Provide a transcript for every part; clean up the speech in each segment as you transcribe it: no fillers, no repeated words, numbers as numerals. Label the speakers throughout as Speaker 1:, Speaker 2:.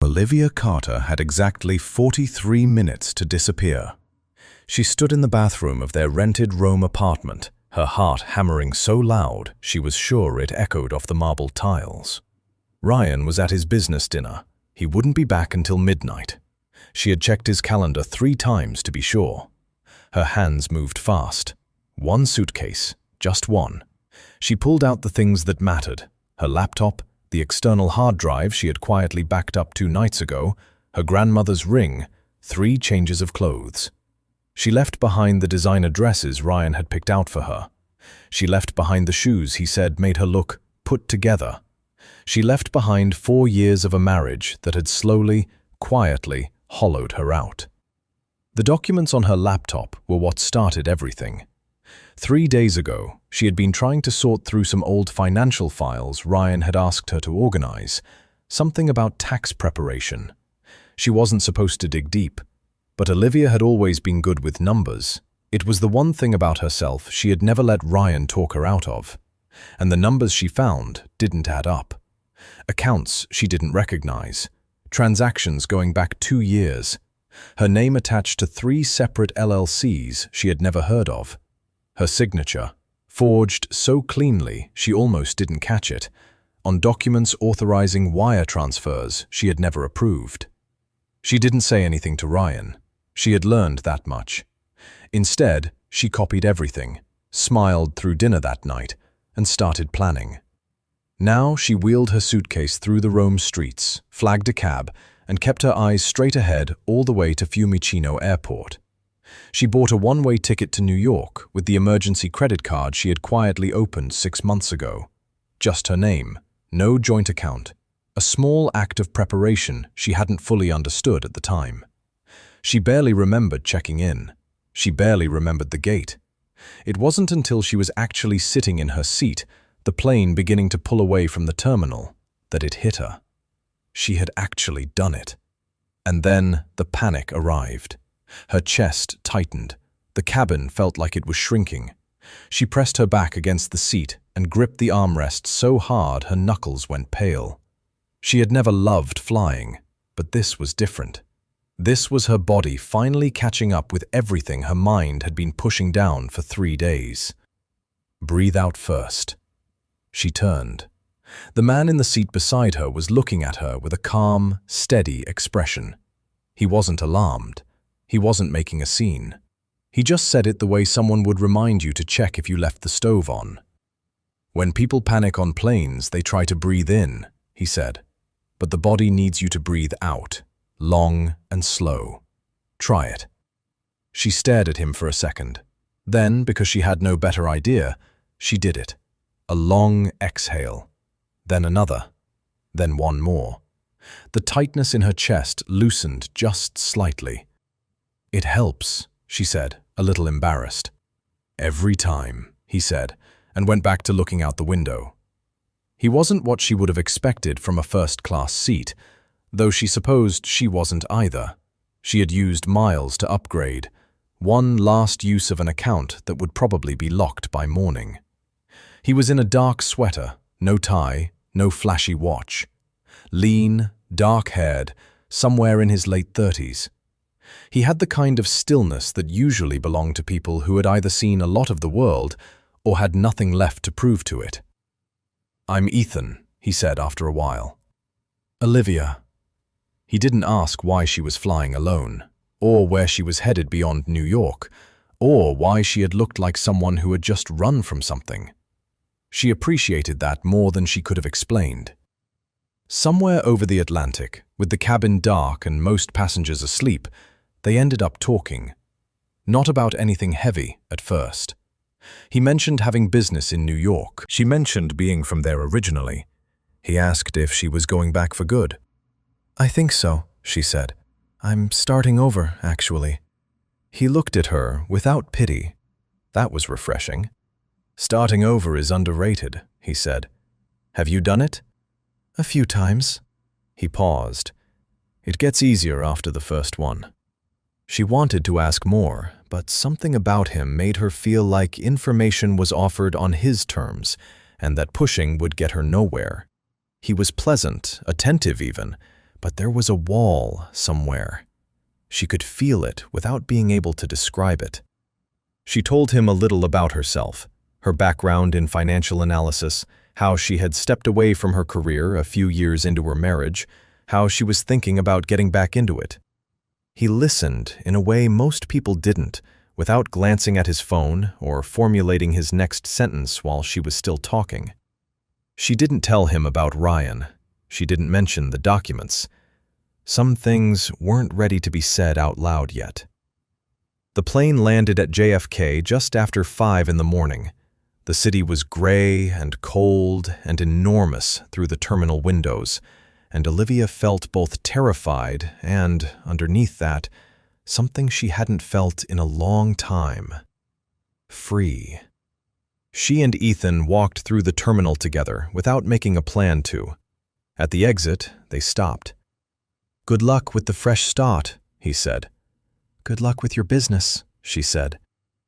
Speaker 1: Olivia Carter had exactly 43 minutes to disappear. She stood in the bathroom of their rented Rome apartment, her heart hammering so loud she was sure it echoed off the marble tiles. Ryan was at his business dinner. He wouldn't be back until midnight. She had checked his calendar 3 times to be sure. Her hands moved fast. One suitcase, just one. She pulled out the things that mattered: her laptop, the external hard drive she had quietly backed up 2 nights ago, her grandmother's ring, 3 changes of clothes. She left behind the designer dresses Ryan had picked out for her. She left behind the shoes he said made her look put together. She left behind 4 years of a marriage that had slowly, quietly hollowed her out. The documents on her laptop were what started everything. 3 days ago, she had been trying to sort through some old financial files Ryan had asked her to organize, something about tax preparation. She wasn't supposed to dig deep, but Olivia had always been good with numbers. It was the one thing about herself she had never let Ryan talk her out of. And the numbers she found didn't add up. Accounts she didn't recognize. Transactions going back 2 years. Her name attached to 3 separate LLCs she had never heard of. Her signature, forged so cleanly she almost didn't catch it, on documents authorizing wire transfers she had never approved. She didn't say anything to Ryan. She had learned that much. Instead, she copied everything, smiled through dinner that night, and started planning. Now she wheeled her suitcase through the Rome streets, flagged a cab, and kept her eyes straight ahead all the way to Fiumicino Airport. She bought a one-way ticket to New York with the emergency credit card she had quietly opened 6 months ago. Just her name, no joint account. A small act of preparation she hadn't fully understood at the time. She barely remembered checking in. She barely remembered the gate. It wasn't until she was actually sitting in her seat, the plane beginning to pull away from the terminal, that it hit her. She had actually done it. And then the panic arrived. Her chest tightened. The cabin felt like it was shrinking. She pressed her back against the seat and gripped the armrest so hard her knuckles went pale. She had never loved flying, but this was different. This was her body finally catching up with everything her mind had been pushing down for 3 days. Breathe out first. She turned. The man in the seat beside her was looking at her with a calm, steady expression. He wasn't alarmed. He wasn't making a scene. He just said it the way someone would remind you to check if you left the stove on. When people panic on planes, they try to breathe in, he said. But the body needs you to breathe out, long and slow. Try it. She stared at him for a second. Then, because she had no better idea, she did it. A long exhale. Then another. Then one more. The tightness in her chest loosened just slightly. "It helps," she said, a little embarrassed. "Every time," he said, and went back to looking out the window. He wasn't what she would have expected from a first-class seat, though she supposed she wasn't either. She had used miles to upgrade, one last use of an account that would probably be locked by morning. He was in a dark sweater, no tie, no flashy watch. Lean, dark-haired, somewhere in his late 30s. He had the kind of stillness that usually belonged to people who had either seen a lot of the world or had nothing left to prove to it. "I'm Ethan," he said after a while. "Olivia." He didn't ask why she was flying alone, or where she was headed beyond New York, or why she had looked like someone who had just run from something. She appreciated that more than she could have explained. Somewhere over the Atlantic, with the cabin dark and most passengers asleep, they ended up talking. Not about anything heavy at first. He mentioned having business in New York. She mentioned being from there originally. He asked if she was going back for good. "I think so," she said. "I'm starting over, actually." He looked at her without pity. That was refreshing. "Starting over is underrated," he said. "Have you done it?" "A few times." He paused. "It gets easier after the first one." She wanted to ask more, but something about him made her feel like information was offered on his terms, and that pushing would get her nowhere. He was pleasant, attentive even, But there was a wall somewhere. She could feel it without being able to describe it. She told him a little about herself, her background in financial analysis, how she had stepped away from her career a few years into her marriage, how she was thinking about getting back into it. He listened in a way most people didn't, without glancing at his phone or formulating his next sentence while she was still talking. She didn't tell him about Ryan. She didn't mention the documents. Some things weren't ready to be said out loud yet. The plane landed at JFK just after 5 in the morning. The city was gray and cold and enormous through the terminal windows, and Olivia felt both terrified and, underneath that, something she hadn't felt in a long time. Free. She and Ethan walked through the terminal together without making a plan to. At the exit, they stopped. "Good luck with the fresh start," he said. "Good luck with your business," she said.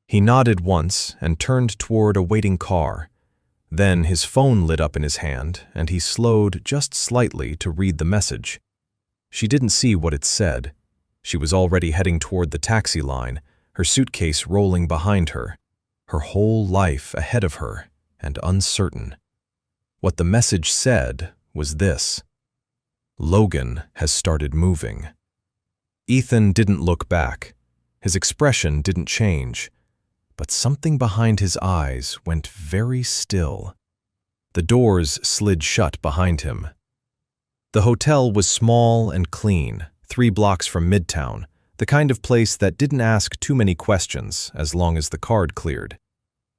Speaker 1: He nodded once and turned toward a waiting car. Then his phone lit up in his hand, and he slowed just slightly to read the message. She didn't see what it said. She was already heading toward the taxi line, her suitcase rolling behind her, her whole life ahead of her and uncertain. What the message said was this: "Logan has started moving." Ethan didn't look back. His expression didn't change, but something behind his eyes went very still. The doors slid shut behind him. The hotel was small and clean, 3 blocks from Midtown, the kind of place that didn't ask too many questions as long as the card cleared.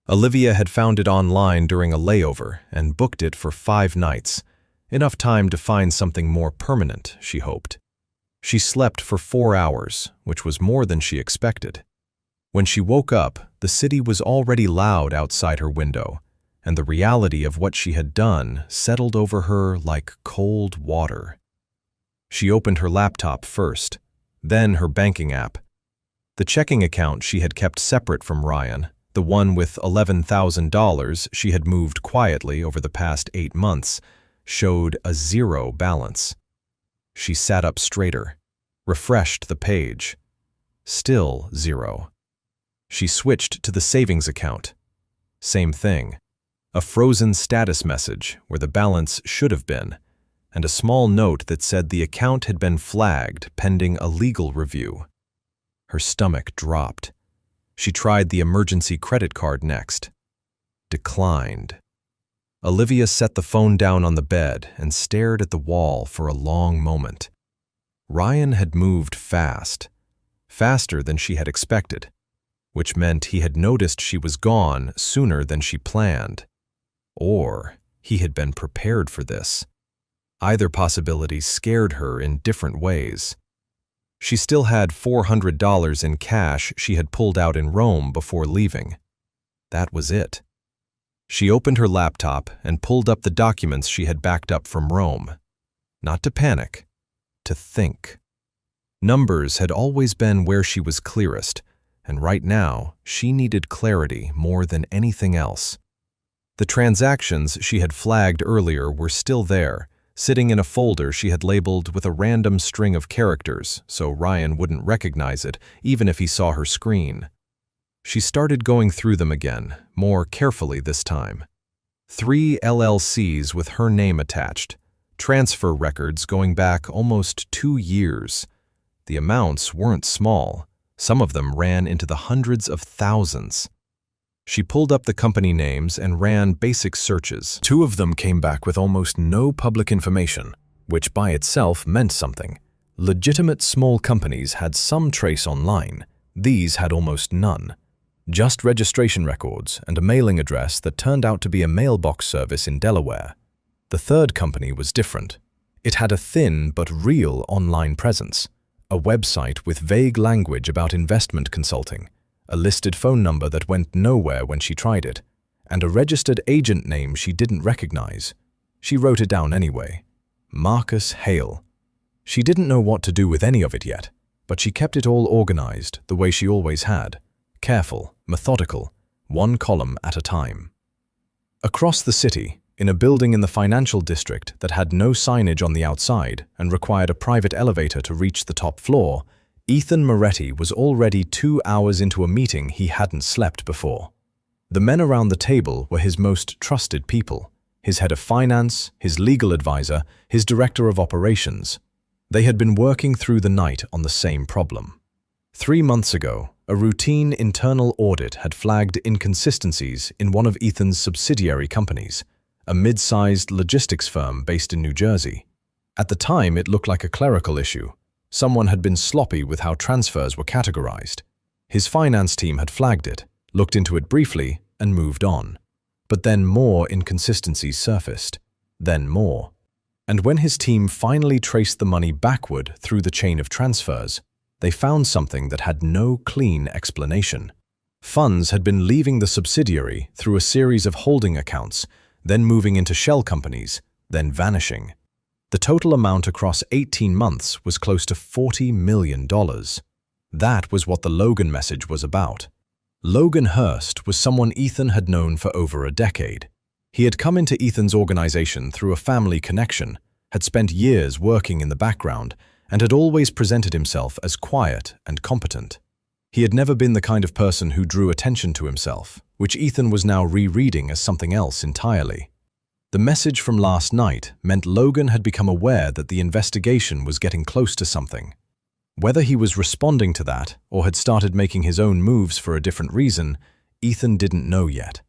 Speaker 1: Olivia had found it online during a layover and booked it for 5 nights, enough time to find something more permanent, she hoped. She slept for 4 hours, which was more than she expected. When she woke up, the city was already loud outside her window, and the reality of what she had done settled over her like cold water. She opened her laptop first, then her banking app. The checking account she had kept separate from Ryan, the one with $11,000 she had moved quietly over the past 8 months, showed a 0 balance. She sat up straighter, refreshed the page. Still 0. She switched to the savings account. Same thing. A frozen status message where the balance should have been, and a small note that said the account had been flagged pending a legal review. Her stomach dropped. She tried the emergency credit card next. Declined. Olivia set the phone down on the bed and stared at the wall for a long moment. Ryan had moved fast, faster than she had expected, which meant he had noticed she was gone sooner than she planned. Or he had been prepared for this. Either possibility scared her in different ways. She still had $400 in cash she had pulled out in Rome before leaving. That was it. She opened her laptop and pulled up the documents she had backed up from Rome. Not to panic, to think. Numbers had always been where she was clearest, and right now she needed clarity more than anything else. The transactions she had flagged earlier were still there, sitting in a folder she had labeled with a random string of characters so Ryan wouldn't recognize it even if he saw her screen. She started going through them again, more carefully this time. 3 LLCs with her name attached, transfer records going back almost 2 years. The amounts weren't small. Some of them ran into the hundreds of thousands. She pulled up the company names and ran basic searches. 2 of them came back with almost no public information, which by itself meant something. Legitimate small companies had some trace online. These had almost none. Just registration records and a mailing address that turned out to be a mailbox service in Delaware. The third company was different. It had a thin but real online presence, a website with vague language about investment consulting, a listed phone number that went nowhere when she tried it, and a registered agent name she didn't recognize. She wrote it down anyway. Marcus Hale. She didn't know what to do with any of it yet, but she kept it all organized the way she always had. Careful, methodical, 1 column at a time. Across the city, in a building in the financial district that had no signage on the outside and required a private elevator to reach the top floor, Ethan Moretti was already 2 hours into a meeting he hadn't slept before. The men around the table were his most trusted people: his head of finance, his legal advisor, his director of operations. They had been working through the night on the same problem. 3 months ago, a routine internal audit had flagged inconsistencies in one of Ethan's subsidiary companies, a mid-sized logistics firm based in New Jersey. At the time, it looked like a clerical issue. Someone had been sloppy with how transfers were categorized. His finance team had flagged it, looked into it briefly, and moved on. But then more inconsistencies surfaced. Then more. And when his team finally traced the money backward through the chain of transfers, they found something that had no clean explanation. Funds had been leaving the subsidiary through a series of holding accounts, then moving into shell companies, then vanishing. The total amount across 18 months was close to $40 million. That was what the Logan message was about. Logan Hurst was someone Ethan had known for over a decade. He had come into Ethan's organization through a family connection, had spent years working in the background, and had always presented himself as quiet and competent. He had never been the kind of person who drew attention to himself, which Ethan was now rereading as something else entirely. The message from last night meant Logan had become aware that the investigation was getting close to something. Whether he was responding to that or had started making his own moves for a different reason, Ethan didn't know yet.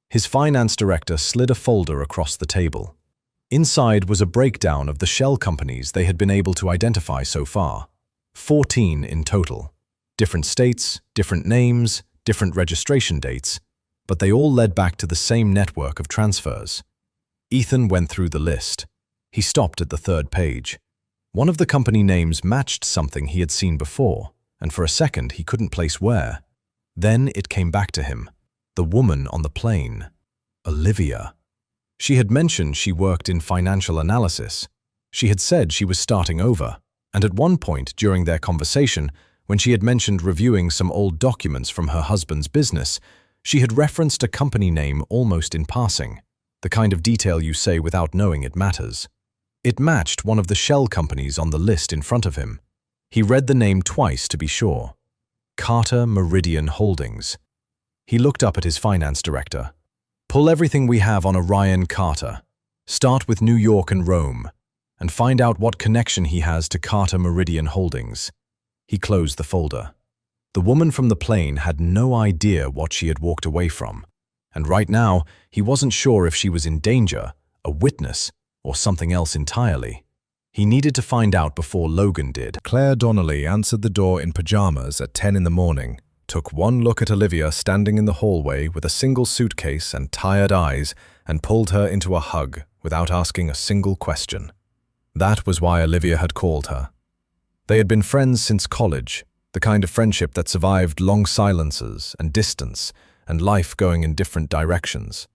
Speaker 1: His finance director slid a folder across the table. Inside was a breakdown of the shell companies they had been able to identify so far. 14 in total. Different states, different names, different registration dates, but they all led back to the same network of transfers. Ethan went through the list. He stopped at the 3rd page. One of the company names matched something he had seen before, and for a second he couldn't place where. Then it came back to him. The woman on the plane. Olivia. She had mentioned she worked in financial analysis. She had said she was starting over, and at one point during their conversation, when she had mentioned reviewing some old documents from her husband's business, she had referenced a company name almost in passing, the kind of detail you say without knowing it matters. It matched one of the shell companies on the list in front of him. He read the name twice to be sure. Carter Meridian Holdings. He looked up at his finance director. Pull everything we have on Orion Carter. Start with New York and Rome, and find out what connection he has to Carter Meridian Holdings. He closed the folder. The woman from the plane had no idea what she had walked away from, and right now he wasn't sure if she was in danger, a witness, or something else entirely. He needed to find out before Logan did.
Speaker 2: Claire Donnelly answered the door in pajamas at 10 in the morning, took one look at Olivia standing in the hallway with a single suitcase and tired eyes, and pulled her into a hug without asking a single question. That was why Olivia had called her. They had been friends since college, the kind of friendship that survived long silences and distance and life going in different directions.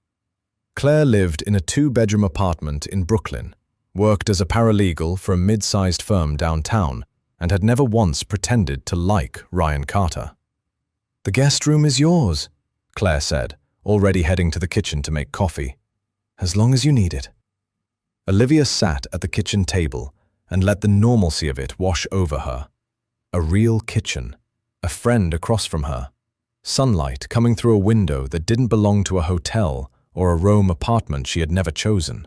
Speaker 2: Claire lived in a 2-bedroom apartment in Brooklyn, worked as a paralegal for a mid-sized firm downtown, and had never once pretended to like Ryan Carter. "The guest room is yours," Claire said, already heading to the kitchen to make coffee. "As long as you need it." Olivia sat at the kitchen table and let the normalcy of it wash over her. A real kitchen, a friend across from her, sunlight coming through a window that didn't belong to a hotel or a Rome apartment she had never chosen.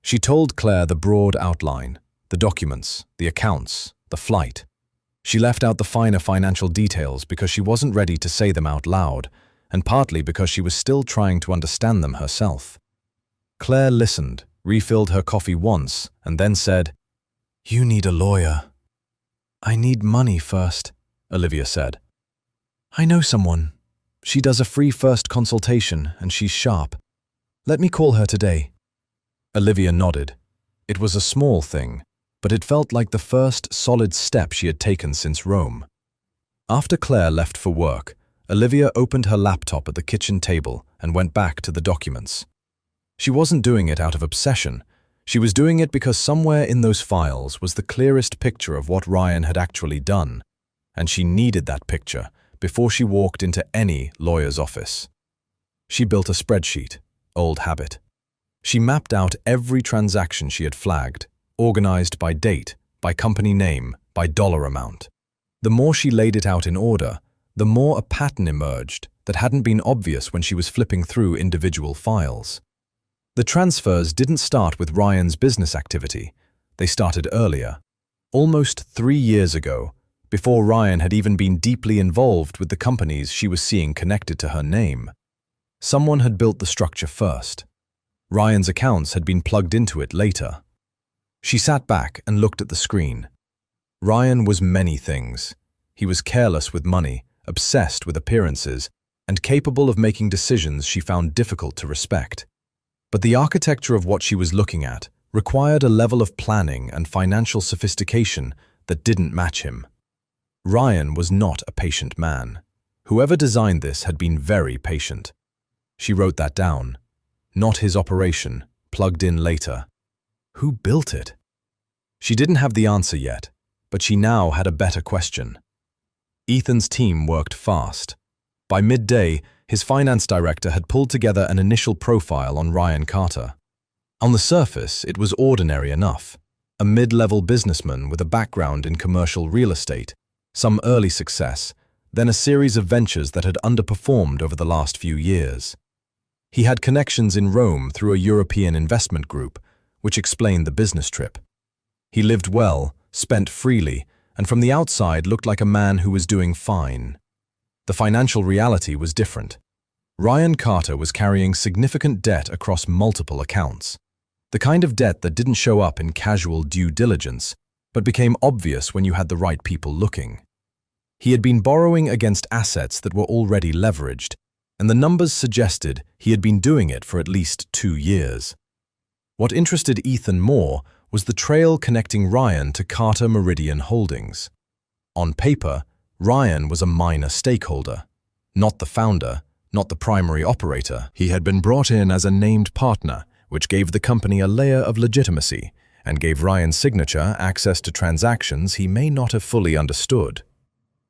Speaker 2: She told Claire the broad outline, the documents, the accounts, the flight. She left out the finer financial details because she wasn't ready to say them out loud, and partly because she was still trying to understand them herself. Claire listened, refilled her coffee once, and then said, "You need a lawyer." "I need money first," Olivia said. "I know someone. She does a free first consultation, and she's sharp. Let me call her today." Olivia nodded. It was a small thing, but it felt like the first solid step she had taken since Rome. After Claire left for work, Olivia opened her laptop at the kitchen table and went back to the documents. She wasn't doing it out of obsession. She was doing it because somewhere in those files was the clearest picture of what Ryan had actually done, and she needed that picture before she walked into any lawyer's office. She built a spreadsheet, old habit.
Speaker 1: She mapped out every transaction she had flagged, organized by date, by company name, by dollar amount. The more she laid it out in order, the more a pattern emerged that hadn't been obvious when she was flipping through individual files. The transfers didn't start with Ryan's business activity. They started earlier, almost 3 years ago, before Ryan had even been deeply involved with the companies she was seeing connected to her name. Someone had built the structure first. Ryan's accounts had been plugged into it later. She sat back and looked at the screen. Ryan was many things. He was careless with money, obsessed with appearances, and capable of making decisions she found difficult to respect. But the architecture of what she was looking at required a level of planning and financial sophistication that didn't match him. Ryan was not a patient man. Whoever designed this had been very patient. She wrote that down. Not his operation, plugged in later. Who built it? She didn't have the answer yet, but she now had a better question. Ethan's team worked fast. By midday, his finance director had pulled together an initial profile on Ryan Carter. On the surface, it was ordinary enough. A mid-level businessman with a background in commercial real estate, some early success, then a series of ventures that had underperformed over the last few years. He had connections in Rome through a European investment group, which explained the business trip. He lived well, spent freely, and from the outside looked like a man who was doing fine. The financial reality was different. Ryan Carter was carrying significant debt across multiple accounts. The kind of debt that didn't show up in casual due diligence, but became obvious when you had the right people looking. He had been borrowing against assets that were already leveraged, and the numbers suggested he had been doing it for at least 2 years. What interested Ethan more was the trail connecting Ryan to Carter Meridian Holdings. On paper, Ryan was a minor stakeholder, not the founder, not the primary operator. He had been brought in as a named partner, which gave the company a layer of legitimacy and gave Ryan's signature access to transactions he may not have fully understood.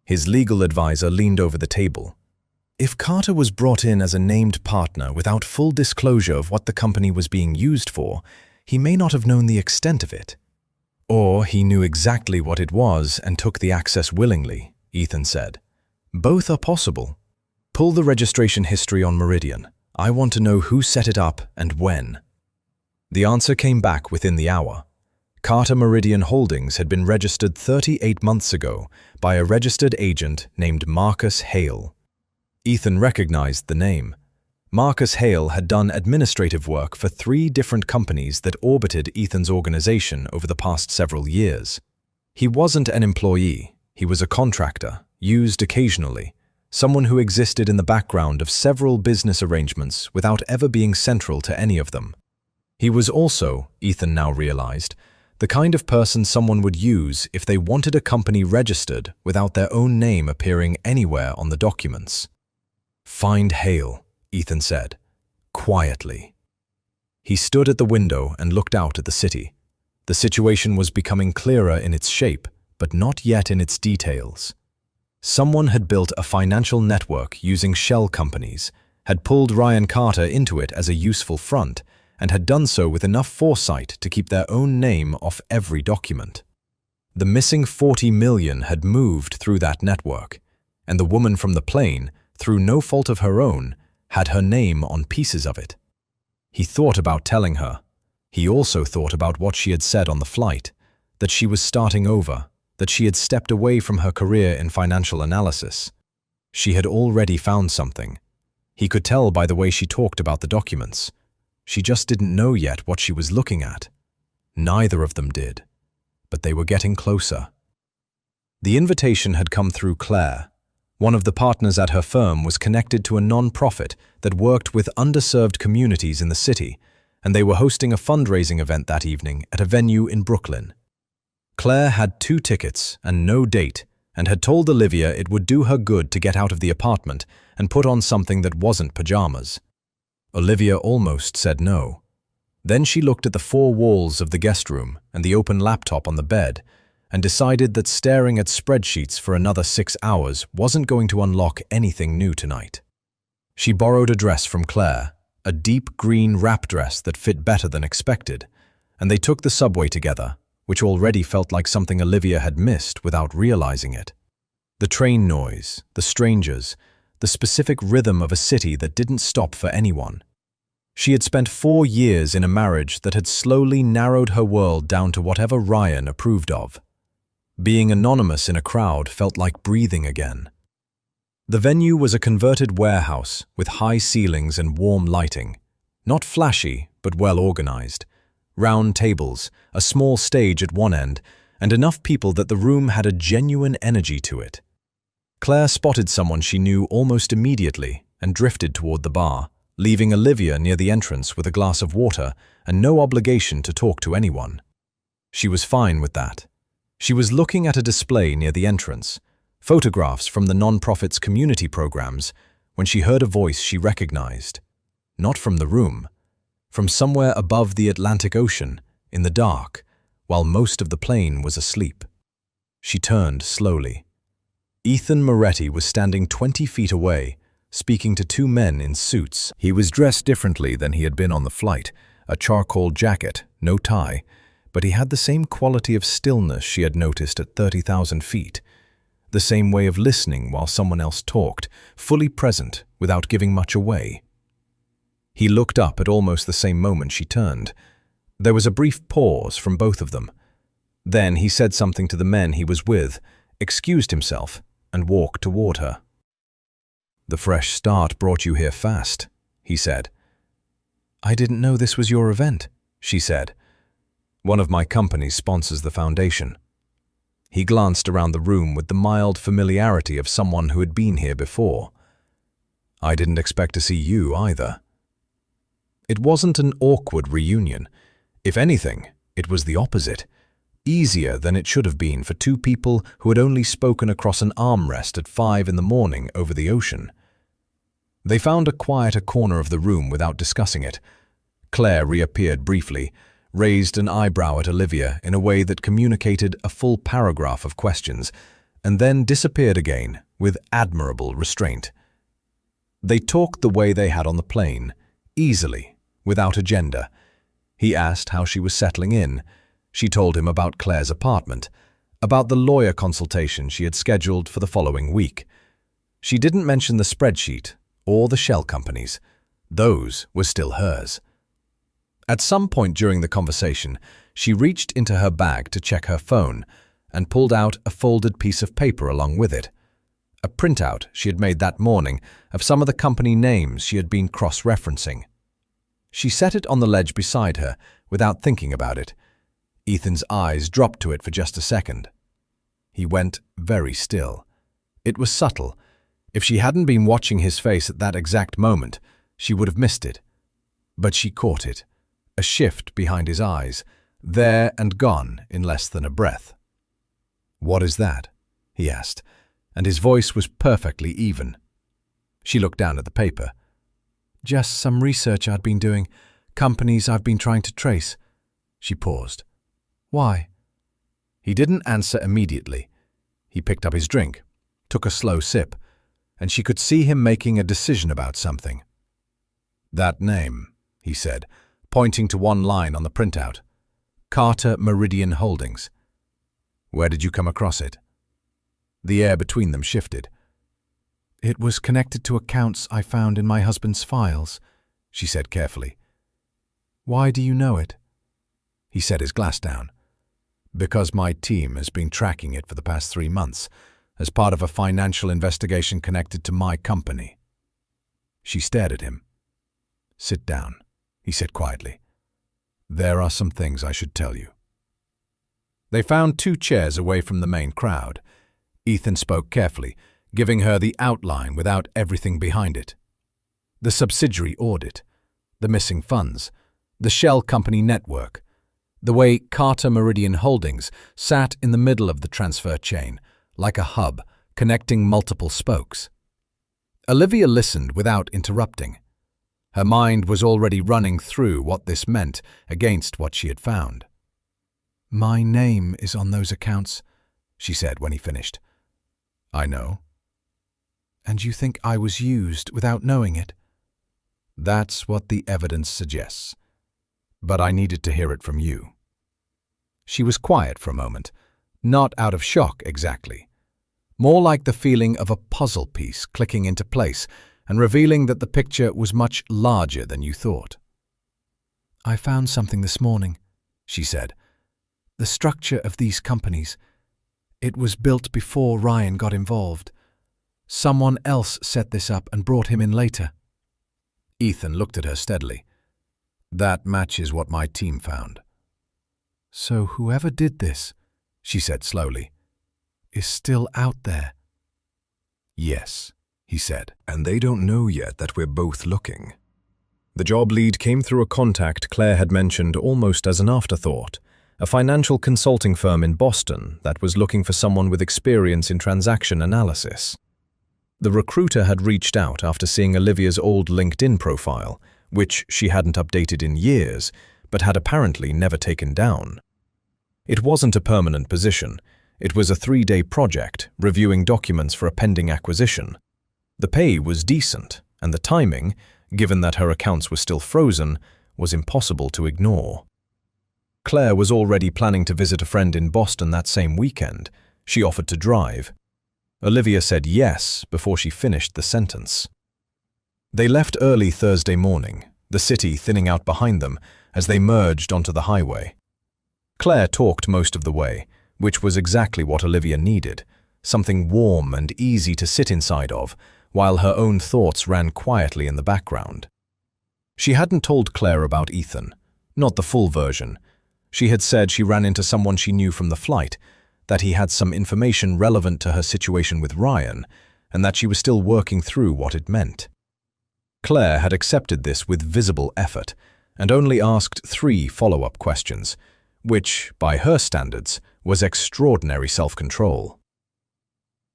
Speaker 1: His legal advisor leaned over the table. If Carter was brought in as a named partner without full disclosure of what the company was being used for, he may not have known the extent of it. Or he knew exactly what it was and took the access willingly, Ethan said. Both are possible. Pull the registration history on Meridian. I want to know who set it up and when. The answer came back within the hour. Carter Meridian Holdings had been registered 38 months ago by a registered agent named Marcus Hale. Ethan recognized the name. Marcus Hale had done administrative work for 3 different companies that orbited Ethan's organization over the past several years. He wasn't an employee. He was a contractor, used occasionally, someone who existed in the background of several business arrangements without ever being central to any of them. He was also, Ethan now realized, the kind of person someone would use if they wanted a company registered without their own name appearing anywhere on the documents. "Find Hale," Ethan said, quietly. He stood at the window and looked out at the city. The situation was becoming clearer in its shape, but not yet in its details. Someone had built a financial network using shell companies, had pulled Ryan Carter into it as a useful front, and had done so with enough foresight to keep their own name off every document. The missing 40 million had moved through that network, and the woman from the plane, through no fault of her own, had her name on pieces of it. He thought about telling her. He also thought about what she had said on the flight, that she was starting over, that she had stepped away from her career in financial analysis. She had already found something. He could tell by the way she talked about the documents. She just didn't know yet what she was looking at. Neither of them did, but they were getting closer. The invitation had come through Claire. One of the partners at her firm was connected to a non-profit that worked with underserved communities in the city, and they were hosting a fundraising event that evening at a venue in Brooklyn. Claire had 2 tickets and no date, and had told Olivia it would do her good to get out of the apartment and put on something that wasn't pajamas. Olivia almost said no. Then she looked at the 4 walls of the guest room and the open laptop on the bed, and decided that staring at spreadsheets for another 6 hours wasn't going to unlock anything new tonight. She borrowed a dress from Claire, a deep green wrap dress that fit better than expected, and they took the subway together, which already felt like something Olivia had missed without realizing it. The train noise, the strangers, the specific rhythm of a city that didn't stop for anyone. She had spent 4 years in a marriage that had slowly narrowed her world down to whatever Ryan approved of. Being anonymous in a crowd felt like breathing again. The venue was a converted warehouse with high ceilings and warm lighting. Not flashy, but well organized. Round tables, a small stage at one end, and enough people that the room had a genuine energy to it. Claire spotted someone she knew almost immediately and drifted toward the bar, leaving Olivia near the entrance with a glass of water and no obligation to talk to anyone. She was fine with that. She was looking at a display near the entrance, photographs from the non-profit's community programs, when she heard a voice she recognized. Not from the room, from somewhere above the Atlantic Ocean, in the dark, while most of the plane was asleep. She turned slowly. Ethan Moretti was standing 20 feet away, speaking to 2 men in suits. He was dressed differently than he had been on the flight, a charcoal jacket, no tie, but he had the same quality of stillness she had noticed at 30,000 feet. The same way of listening while someone else talked, fully present without giving much away. He looked up at almost the same moment she turned. There was a brief pause from both of them. Then he said something to the men he was with, excused himself, and walked toward her. "The fresh start brought you here fast," he said. "I didn't know this was your event," she said. "One of my companies sponsors the foundation." He glanced around the room with the mild familiarity of someone who had been here before. "I didn't expect to see you either." It wasn't an awkward reunion. If anything, it was the opposite. Easier than it should have been for 2 people who had only spoken across an armrest at 5 in the morning over the ocean. They found a quieter corner of the room without discussing it. Claire reappeared briefly, raised an eyebrow at Olivia in a way that communicated a full paragraph of questions, and then disappeared again with admirable restraint. They talked the way they had on the plane, easily, without agenda. He asked how she was settling in. She told him about Claire's apartment, about the lawyer consultation she had scheduled for the following week. She didn't mention the spreadsheet or the shell companies. Those were still hers. At some point during the conversation, she reached into her bag to check her phone and pulled out a folded piece of paper along with it. A printout she had made that morning of some of the company names she had been cross-referencing. She set it on the ledge beside her without thinking about it. Ethan's eyes dropped to it for just a second. He went very still. It was subtle. If she hadn't been watching his face at that exact moment, she would have missed it. But she caught it. A shift behind his eyes, there and gone in less than a breath. "What is that?" he asked, and his voice was perfectly even. She looked down at the paper. "Just some research I'd been doing, companies I've been trying to trace." She paused. "Why?" He didn't answer immediately. He picked up his drink, took a slow sip, and she could see him making a decision about something. "That name," he said, pointing to one line on the printout. "Carter Meridian Holdings. Where did you come across it?" The air between them shifted. "It was connected to accounts I found in my husband's files," she said carefully. "Why do you know it?" He set his glass down. "Because my team has been tracking it for the past 3 months, as part of a financial investigation connected to my company." She stared at him. "Sit down," he said quietly. "There are some things I should tell you." They found 2 chairs away from the main crowd. Ethan spoke carefully, giving her the outline without everything behind it. The subsidiary audit, the missing funds, the shell company network, the way Carter Meridian Holdings sat in the middle of the transfer chain, like a hub connecting multiple spokes. Olivia listened without interrupting. Her mind was already running through what this meant against what she had found. "My name is on those accounts," she said when he finished. "I know." "And you think I was used without knowing it?"
Speaker 2: That's what the evidence suggests. But I needed to hear it from you. She was quiet for a moment, not out of shock exactly. More like the feeling of a puzzle piece clicking into place and revealing that the picture was much larger than you thought. "I found something this morning," she said. "The structure of these companies. It was built before Ryan got involved. Someone else set this up and brought him in later." Ethan looked at her steadily. "That matches what my team found." "So whoever did this," she said slowly, "is still out there?"
Speaker 1: "Yes," he said, "and they don't know yet that we're both looking." The job lead came through a contact Claire had mentioned almost as an afterthought, a financial consulting firm in Boston that was looking for someone with experience in transaction analysis. The recruiter had reached out after seeing Olivia's old LinkedIn profile, which she hadn't updated in years, but had apparently never taken down. It wasn't a permanent position. It was a 3-day project, reviewing documents for a pending acquisition. The pay was decent, and the timing, given that her accounts were still frozen, was impossible to ignore. Claire was already planning to visit a friend in Boston that same weekend. She offered to drive. Olivia said yes before she finished the sentence. They left early Thursday morning, the city thinning out behind them as they merged onto the highway. Claire talked most of the way, which was exactly what Olivia needed, something warm and easy to sit inside of, while her own thoughts ran quietly in the background. She hadn't told Claire about Ethan, not the full version. She had said she ran into someone she knew from the flight, that he had some information relevant to her situation with Ryan, and that she was still working through what it meant. Claire had accepted this with visible effort, and only asked 3 follow-up questions, which, by her standards, was extraordinary self-control.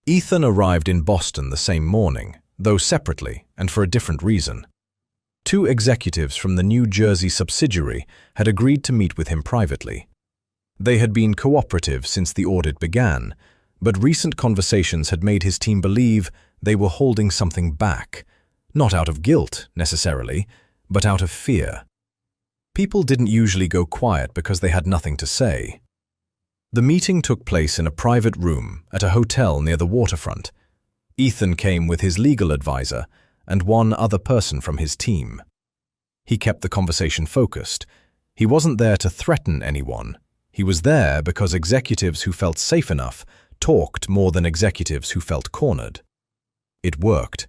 Speaker 1: Ethan arrived in Boston the same morning, though separately and for a different reason. 2 executives from the New Jersey subsidiary had agreed to meet with him privately. They had been cooperative since the audit began, but recent conversations had made his team believe they were holding something back, not out of guilt, necessarily, but out of fear. People didn't usually go quiet because they had nothing to say. The meeting took place in a private room at a hotel near the waterfront. Ethan came with his legal advisor and 1 other person from his team. He kept the conversation focused. He wasn't there to threaten anyone. He was there because executives who felt safe enough talked more than executives who felt cornered. It worked.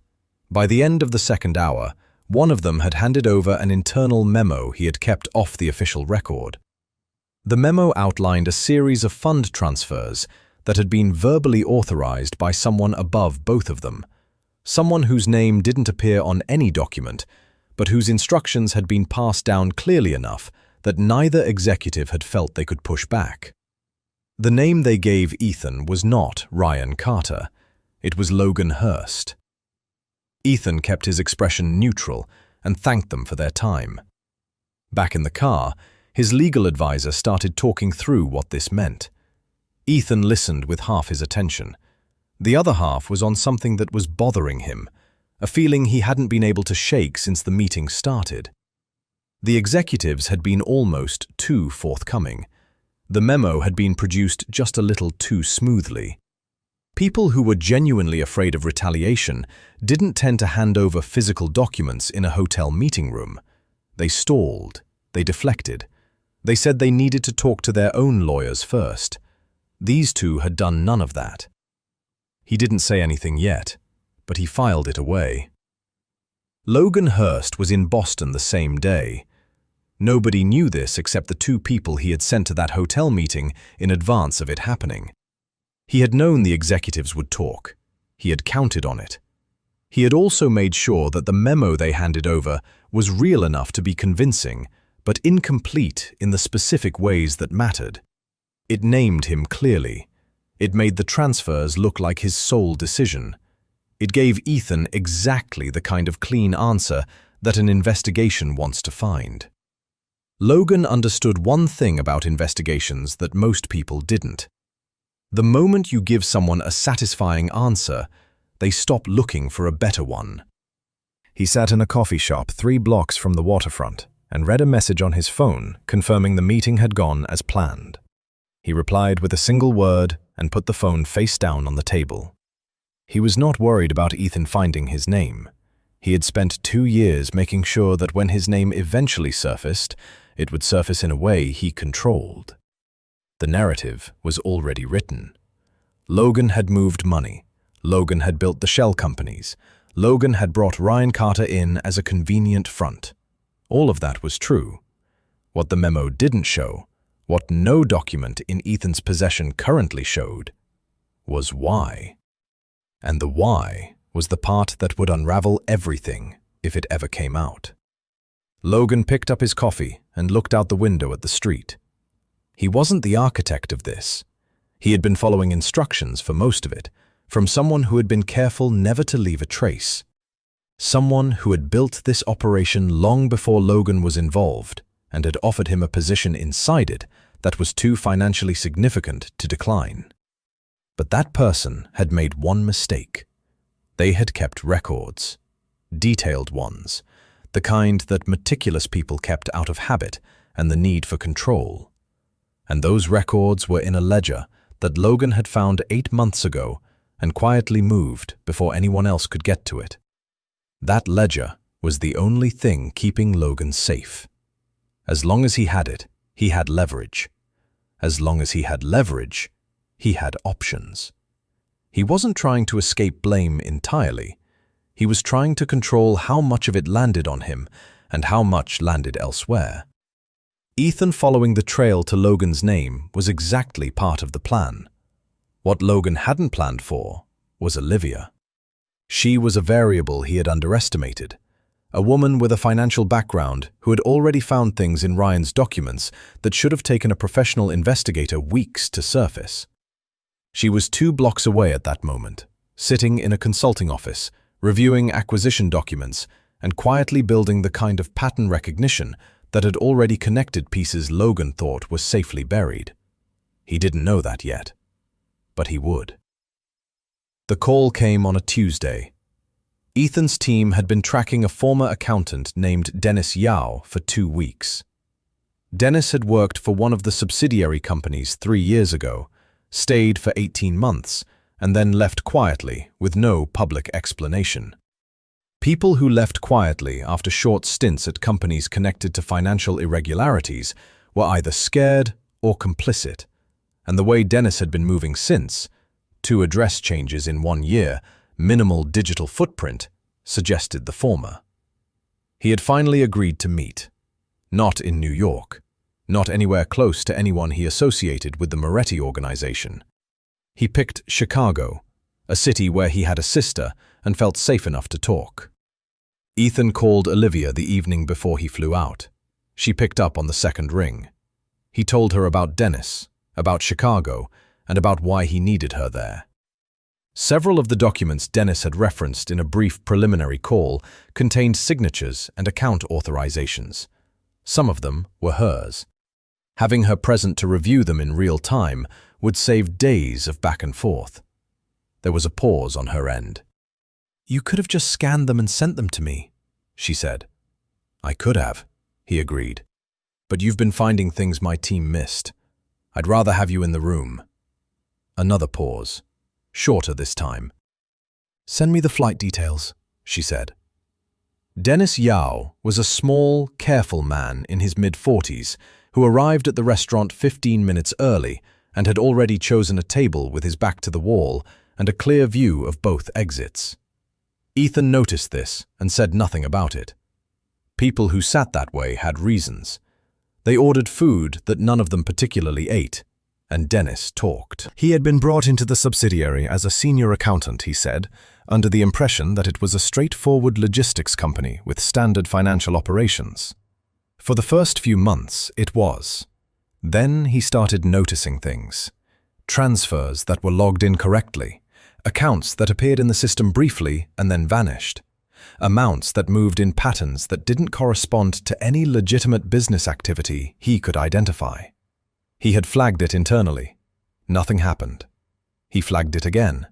Speaker 1: By the end of the 2nd hour, one of them had handed over an internal memo he had kept off the official record. The memo outlined a series of fund transfers that had been verbally authorized by someone above both of them, someone whose name didn't appear on any document, but whose instructions had been passed down clearly enough that neither executive had felt they could push back. The name they gave Ethan was not Ryan Carter. It was Logan Hurst. Ethan kept his expression neutral and thanked them for their time. Back in the car, his legal advisor started talking through what this meant. Ethan listened with half his attention. The other half was on something that was bothering him, a feeling he hadn't been able to shake since the meeting started. The executives had been almost too forthcoming. The memo had been produced just a little too smoothly. People who were genuinely afraid of retaliation didn't tend to hand over physical documents in a hotel meeting room. They stalled. They deflected. They said they needed to talk to their own lawyers first. These 2 had done none of that. He didn't say anything yet, but he filed it away. Logan Hurst was in Boston the same day. Nobody knew this except the 2 people he had sent to that hotel meeting in advance of it happening. He had known the executives would talk. He had counted on it. He had also made sure that the memo they handed over was real enough to be convincing, but incomplete in the specific ways that mattered. It named him clearly. It made the transfers look like his sole decision. It gave Ethan exactly the kind of clean answer that an investigation wants to find. Logan understood one thing about investigations that most people didn't. The moment you give someone a satisfying answer, they stop looking for a better one.
Speaker 2: He sat in a coffee shop 3 blocks from the waterfront and read a message on his phone confirming the meeting had gone as planned. He replied with a single word and put the phone face down on the table. He was not worried about Ethan finding his name. He had spent 2 years making sure that when his name eventually surfaced, it would surface in a way he controlled. The narrative was already written. Logan had moved money. Logan had built the shell companies. Logan had brought Ryan Carter in as a convenient front. All of that was true. What the memo didn't show, what no document in Ethan's possession currently showed, was why. And the why was the part that would unravel everything if it ever came out. Logan picked up his coffee and looked out the window at the street. He wasn't the architect of this. He had been following instructions for most of it, from someone who had been careful never to leave a trace. Someone who had built this operation long before Logan was involved and had offered him a position inside it that was too financially significant to decline. But that person had made one mistake. They had kept records, detailed ones, the kind that meticulous people kept out of habit and the need for control. And those records were in a ledger that Logan had found 8 months ago and quietly moved before anyone else could get to it. That ledger was the only thing keeping Logan safe. As long as he had it, he had leverage. As long as he had leverage, he had options. He wasn't trying to escape blame entirely. He was trying to control how much of it landed on him and how much landed elsewhere. Ethan following the trail to Logan's name was exactly part of the plan. What Logan hadn't planned for was Olivia. She was a variable he had underestimated, a woman with a financial background who had already found things in Ryan's documents that should have taken a professional investigator weeks to surface. She was 2 blocks away at that moment, sitting in a consulting office, reviewing acquisition documents, and quietly building the kind of pattern recognition that had already connected pieces Logan thought were safely buried. He didn't know that yet, but he would. The call came on a Tuesday. Ethan's team had been tracking a former accountant named Dennis Yao for 2 weeks. Dennis had worked for one of the subsidiary companies 3 years ago, stayed for 18 months, and then left quietly with no public explanation. People who left quietly after short stints at companies connected to financial irregularities were either scared or complicit, and the way Dennis had been moving since, 2 address changes in 1 year, minimal digital footprint, suggested the former. He had finally agreed to meet. Not in New York. Not anywhere close to anyone he associated with the Moretti organization. He picked Chicago, a city where he had a sister and felt safe enough to talk. Ethan called Olivia the evening before he flew out. She picked up on the second ring. He told her about Dennis, about Chicago, and about why he needed her there. Several of the documents Dennis had referenced in a brief preliminary call contained signatures and account authorizations. Some of them were hers. Having her present to review them in real time would save days of back and forth. There was a pause on her end. "You could have just scanned them and sent them to me," she said. "I could have," he agreed. "But you've been finding things my team missed. I'd rather have you in the room." Another pause, shorter this time. "Send me the flight details," she said. Dennis Yao was a small, careful man in his mid-40s who arrived at the restaurant 15 minutes early and had already chosen a table with his back to the wall and a clear view of both exits. Ethan noticed this and said nothing about it. People who sat that way had reasons. They ordered food that none of them particularly ate, and Dennis talked. He had been brought into the subsidiary as a senior accountant, he said, under the impression that it was a straightforward logistics company with standard financial operations. For the first few months, it was. Then he started noticing things. Transfers that were logged incorrectly, accounts that appeared in the system briefly and then vanished, amounts that moved in patterns that didn't correspond to any legitimate business activity he could identify. He had flagged it internally. Nothing happened. He flagged it again.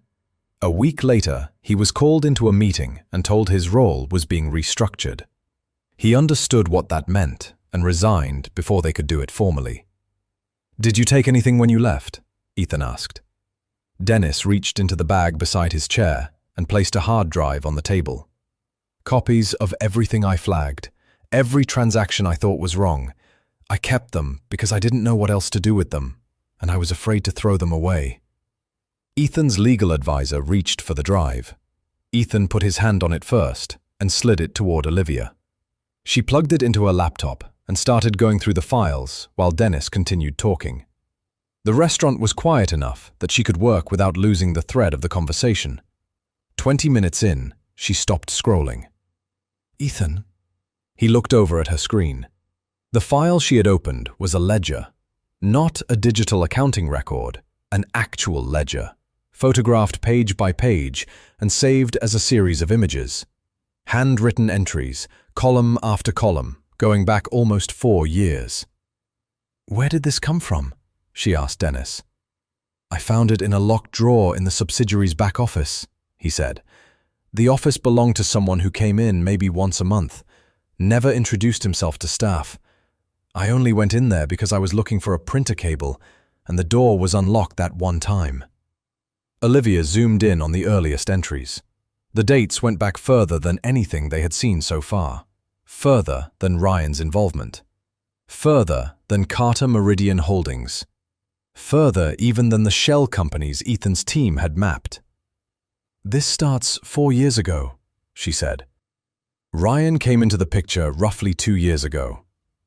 Speaker 2: A week later, he was called into a meeting and told his role was being restructured. He understood what that meant and resigned before they could do it formally. "Did you take anything when you left?" Ethan asked. Dennis reached into the bag beside his chair and placed a hard drive on the table. "Copies of everything I flagged, every transaction I thought was wrong. I kept them because I didn't know what else to do with them, and I was afraid to throw them away." Ethan's legal advisor reached for the drive. Ethan put his hand on it first and slid it toward Olivia. She plugged it into her laptop and started going through the files while Dennis continued talking. The restaurant was quiet enough that she could work without losing the thread of the conversation. 20 minutes in, she stopped scrolling. "Ethan?" He looked over at her screen. The file she had opened was a ledger. Not a digital accounting record, an actual ledger, photographed page by page and saved as a series of images. Handwritten entries, column after column, going back almost 4 years. "Where did this come from?" she asked Dennis. "I found it in a locked drawer in the subsidiary's back office," he said. "The office belonged to someone who came in maybe once a month, never introduced himself to staff. I only went in there because I was looking for a printer cable, and the door was unlocked that one time." Olivia zoomed in on the earliest entries. The dates went back further than anything they had seen so far, further than Ryan's involvement, further than Carter Meridian Holdings, further even than the shell companies Ethan's team had mapped. "This starts 4 years ago," she said. "Ryan came into the picture roughly 2 years ago,"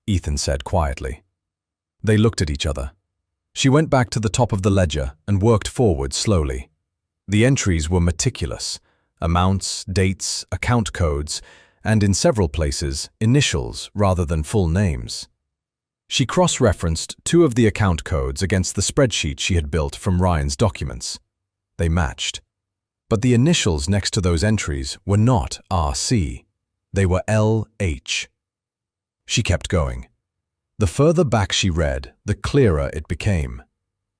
Speaker 2: Ethan said quietly. They looked at each other. She went back to the top of the ledger and worked forward slowly. The entries were meticulous. Amounts, dates, account codes, and in several places, initials rather than full names. She cross-referenced 2 of the account codes against the spreadsheet she had built from Ryan's documents. They matched. But the initials next to those entries were not RC. They were LH. She kept going. The further back she read, the clearer it became.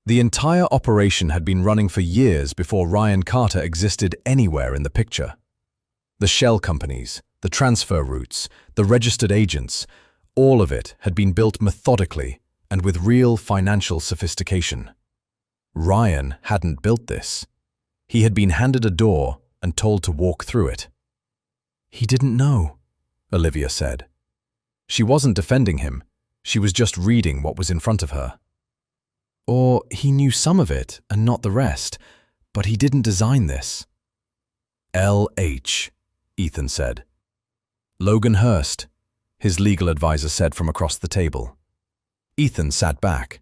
Speaker 2: The entire operation had been running for years before Ryan Carter existed anywhere in the picture. The shell companies, the transfer routes, the registered agents, all of it had been built methodically and with real financial sophistication. Ryan hadn't built this. He had been handed a door and told to walk through it. "He didn't know," Olivia said. She wasn't defending him. She was just reading what was in front of her. "Or he knew some of it and not the rest, but he didn't design this." "LH," Ethan said. "Logan Hurst," his legal advisor said from across the table. Ethan sat back.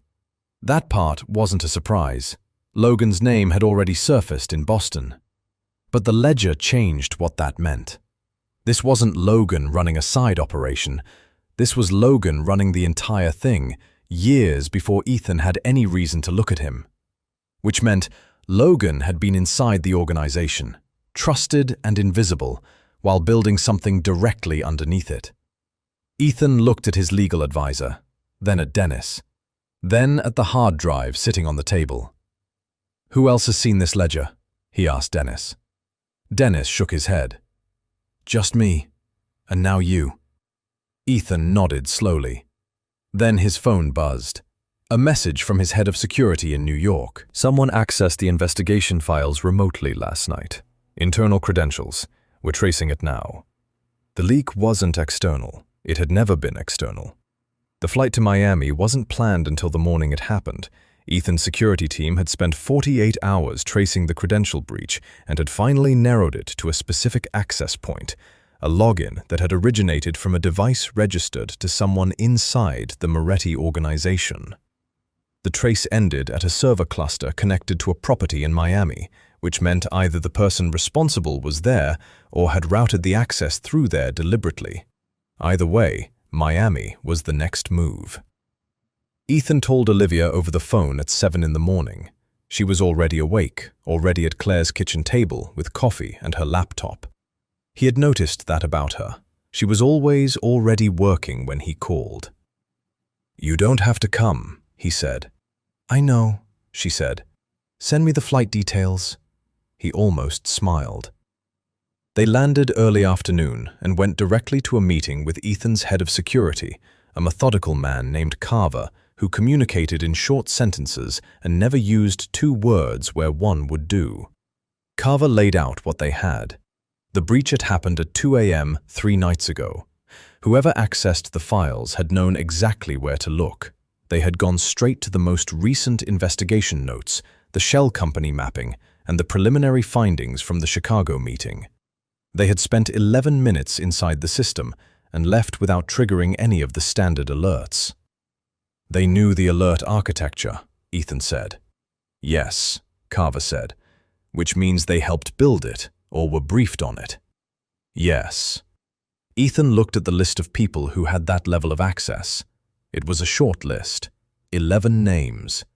Speaker 2: That part wasn't a surprise. Logan's name had already surfaced in Boston. But the ledger changed what that meant. This wasn't Logan running a side operation. This was Logan running the entire thing, years before Ethan had any reason to look at him. Which meant Logan had been inside the organization, trusted and invisible, while building something directly underneath it. Ethan looked at his legal advisor, then at Dennis, then at the hard drive sitting on the table. "Who else has seen this ledger?" he asked Dennis. Dennis shook his head. "Just me, and now you." Ethan nodded slowly. Then his phone buzzed. A message from his head of security in New York. "Someone accessed the investigation files remotely last night. Internal credentials. We're tracing it now." The leak wasn't external. It had never been external. The flight to Miami wasn't planned until the morning it happened. Ethan's security team had spent 48 hours tracing the credential breach and had finally narrowed it to a specific access point, a login that had originated from a device registered to someone inside the Moretti organization. The trace ended at a server cluster connected to a property in Miami, which meant either the person responsible was there or had routed the access through there deliberately. Either way, Miami was the next move. Ethan told Olivia over the phone at 7 in the morning. She was already awake, already at Claire's kitchen table with coffee and her laptop. He had noticed that about her. She was always already working when he called. "You don't have to come," he said. "I know," she said. "Send me the flight details." He almost smiled. They landed early afternoon and went directly to a meeting with Ethan's head of security, a methodical man named Carver, who communicated in short sentences and never used 2 words where one would do. Carver laid out what they had. The breach had happened at 2 a.m. 3 nights ago. Whoever accessed the files had known exactly where to look. They had gone straight to the most recent investigation notes, the shell company mapping, and the preliminary findings from the Chicago meeting. They had spent 11 minutes inside the system and left without triggering any of the standard alerts. They knew the alert architecture, Ethan said. Yes, Carver said, which means they helped build it or were briefed on it. Yes. Ethan looked at the list of people who had that level of access. It was a short list, 11 names.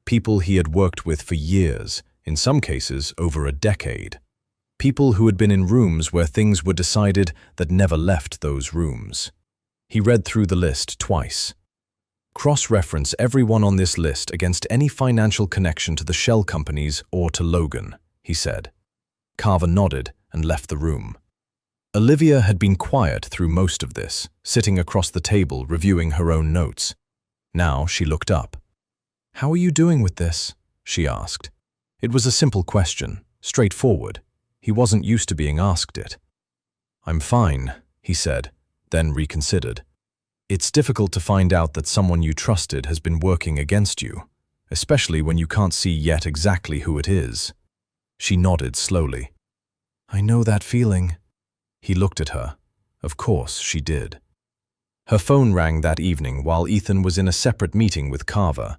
Speaker 2: People he had worked with for years, in some cases over a decade. People who had been in rooms where things were decided that never left those rooms. He read through the list twice. Cross-reference everyone on this list against any financial connection to the shell companies or to Logan, he said. Carver nodded and left the room. Olivia had been quiet through most of this, sitting across the table reviewing her own notes. Now she looked up. "How are you doing with this?" she asked. It was a simple question, straightforward. He wasn't used to being asked it. "I'm fine," he said, then reconsidered. "It's difficult to find out that someone you trusted has been working against you, especially when you can't see yet exactly who it is." She nodded slowly. "I know that feeling." He looked at her. Of course she did. Her phone rang that evening while Ethan was in a separate meeting with Carver.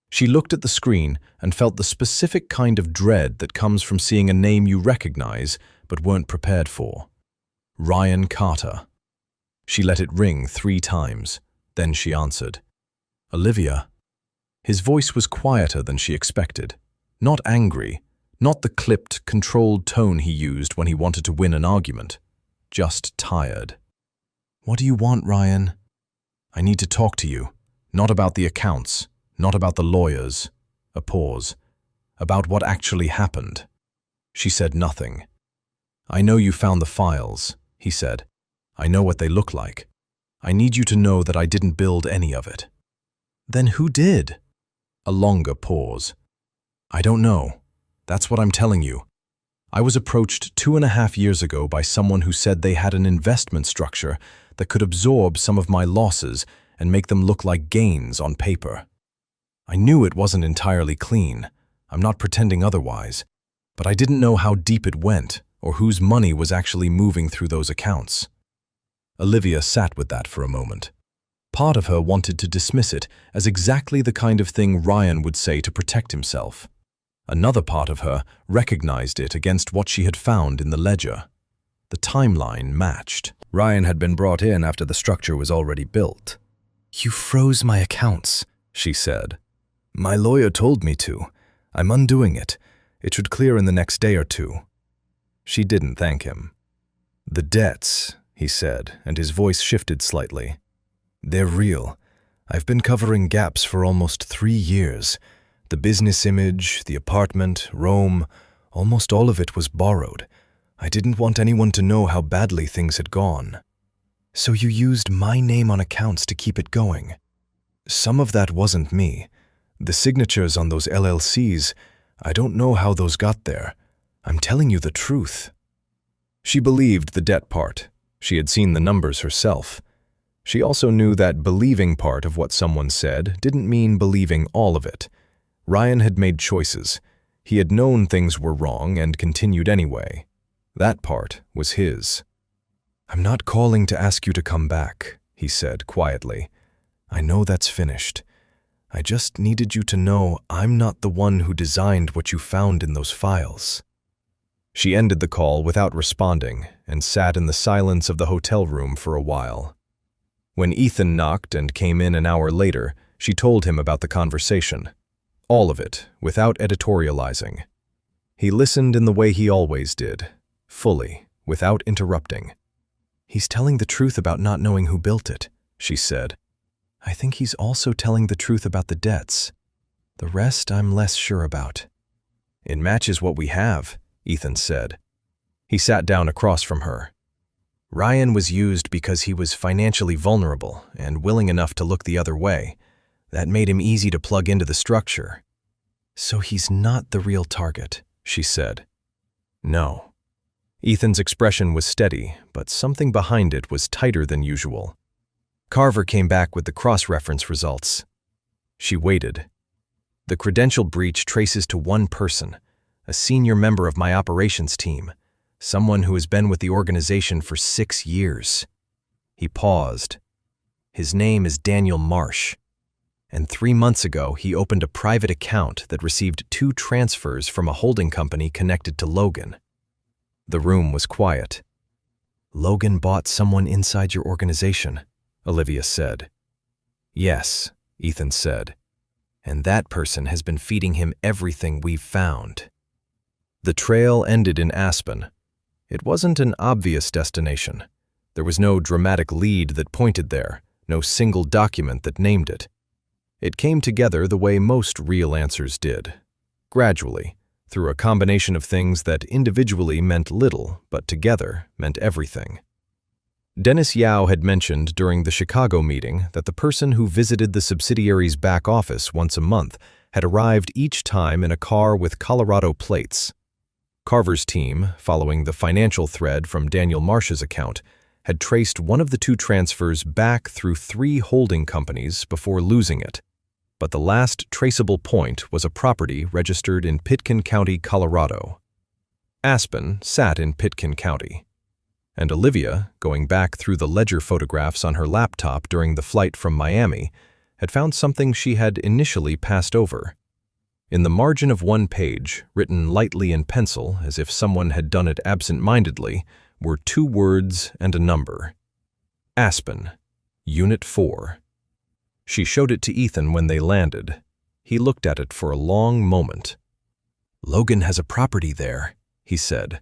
Speaker 2: She looked at the screen and felt the specific kind of dread that comes from seeing a name you recognize but weren't prepared for. Ryan Carter. She let it ring 3 times. Then she answered. "Olivia." His voice was quieter than she expected. Not angry, not the clipped, controlled tone he used when he wanted to win an argument. Just tired. "What do you want, Ryan?" "I need to talk to you. Not about the accounts, not about the lawyers." A pause. "About what actually happened." She said nothing. "I know you found the files," he said. "I know what they look like. I need you to know that I didn't build any of it." "Then who did?" A longer pause. "I don't know. That's what I'm telling you. I was approached 2.5 years ago by someone who said they had an investment structure that could absorb some of my losses and make them look like gains on paper. I knew it wasn't entirely clean. I'm not pretending otherwise. But I didn't know how deep it went or whose money was actually moving through those accounts." Olivia sat with that for a moment. Part of her wanted to dismiss it as exactly the kind of thing Ryan would say to protect himself. Another part of her recognized it against what she had found in the ledger. The timeline matched.
Speaker 1: Ryan had been brought in after the structure was already built. "You froze my accounts," she said. "My lawyer told me to. I'm undoing it. It should clear in the next day or 2. She didn't thank him. "The debts," he said, and his voice shifted slightly. "They're real. I've been covering gaps for almost 3 years. The business image, the apartment, Rome, almost all of it was borrowed. I didn't want anyone to know how badly things had gone." "So you used my name on accounts to keep it going?" "Some of that wasn't me. The signatures on those LLCs, I don't know how those got there. I'm telling you the truth." She believed the debt part. She had seen the numbers herself. She also knew that believing part of what someone said didn't mean believing all of it. Ryan had made choices. He had known things were wrong and continued anyway. That part was his. "I'm not calling to ask you to come back," he said quietly. "I know that's finished. I just needed you to know I'm not the one who designed what you found in those files." She ended the call without responding and sat in the silence of the hotel room for a while. When Ethan knocked and came in an hour later, she told him about the conversation. All of it, without editorializing. He listened in the way he always did, fully, without interrupting. "He's telling the truth about not knowing who built it," she said. "I think he's also telling the truth about the debts. The rest I'm less sure about." "It matches what we have,"
Speaker 2: Ethan said. He sat down across from her. Ryan was used because he was financially vulnerable and willing enough to look the other way. That made him easy to plug into the structure. So he's not the real target, she said. No. Ethan's expression was steady, but something behind it was tighter than usual. Carver came back with the cross-reference results. She waited. The credential breach traces to one person, a senior member of my operations team, someone who has been with the organization for 6 years. He paused. His name is Daniel Marsh, and 3 months ago he opened a private account that received 2 transfers from a holding company connected to Logan. The room was quiet. Logan bought someone inside your organization, Olivia said. Yes, Ethan said, and that person has been feeding him everything we've found. The trail ended in Aspen. It wasn't an obvious destination. There was no dramatic lead that pointed there, no single document that named it. It came together the way most real answers did, gradually, through a combination of things that individually meant little, but together meant everything. Dennis Yao had mentioned during the Chicago meeting that the person who visited the subsidiary's back office once a month had arrived each time in a car with Colorado plates. Carver's team, following the financial thread from Daniel Marsh's account, had traced one of the 2 transfers back through 3 holding companies before losing it. But the last traceable point was a property registered in Pitkin County, Colorado. Aspen sat in Pitkin County, and Olivia, going back through the ledger photographs on her laptop during the flight from Miami, had found something she had initially passed over. In the margin of one page, written lightly in pencil as if someone had done it absent-mindedly, were 2 words and a number. Aspen, Unit 4. She showed it to Ethan when they landed. He looked at it for a long moment. Logan has a property there, he said.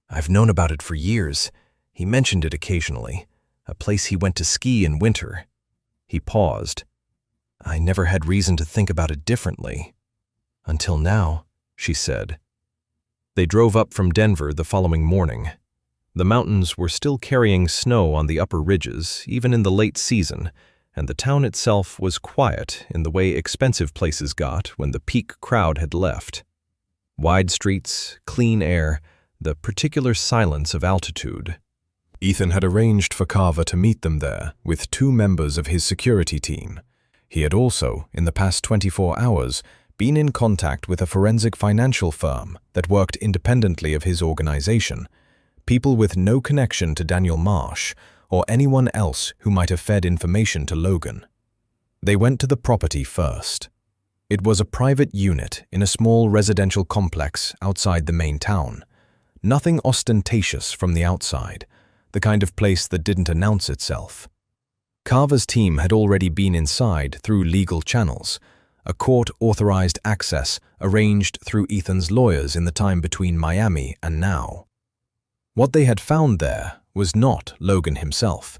Speaker 2: I've known about it for years. He mentioned it occasionally, a place he went to ski in winter. He paused. I never had reason to think about it differently. Until now, she said. They drove up from Denver the following morning. The mountains were still carrying snow on the upper ridges, even in the late season, and the town itself was quiet in the way expensive places got when the peak crowd had left. Wide streets, clean air, the particular silence of altitude. Ethan had arranged for Carver to meet them there with 2 members of his security team. He had also, in the past 24 hours, been in contact with a forensic financial firm that worked independently of his organization, people with no connection to Daniel Marsh or anyone else who might have fed information to Logan. They went to the property first. It was a private unit in a small residential complex outside the main town. Nothing ostentatious from the outside, the kind of place that didn't announce itself. Carver's team had already been inside through legal channels, a court-authorized access arranged through Ethan's lawyers in the time between Miami and now. What they had found there was not Logan himself.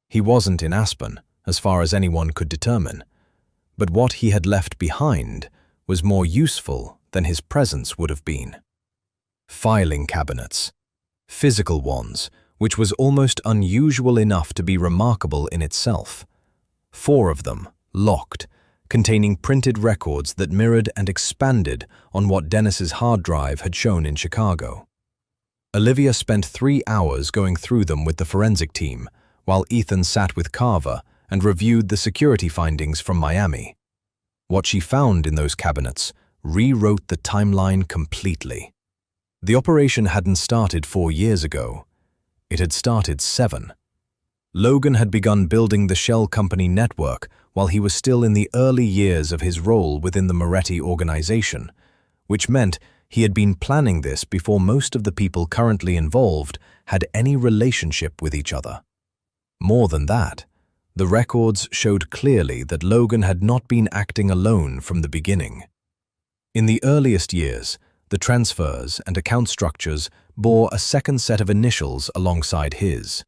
Speaker 2: He wasn't in Aspen, as far as anyone could determine, but what he had left behind was more useful than his presence would have been. Filing cabinets, physical ones, which was almost unusual enough to be remarkable in itself. 4 of them, locked, containing printed records that mirrored and expanded on what Dennis's hard drive had shown in Chicago. Olivia spent 3 hours going through them with the forensic team, while Ethan sat with Carver and reviewed the security findings from Miami. What she found in those cabinets rewrote the timeline completely. The operation hadn't started 4 years ago. It had started 7. Logan had begun building the shell company network while he was still in the early years of his role within the Moretti organization, which meant he had been planning this before most of the people currently involved had any relationship with each other. More than that, the records showed clearly that Logan had not been acting alone from the beginning. In the earliest years, the transfers and account structures bore a second set of initials alongside his.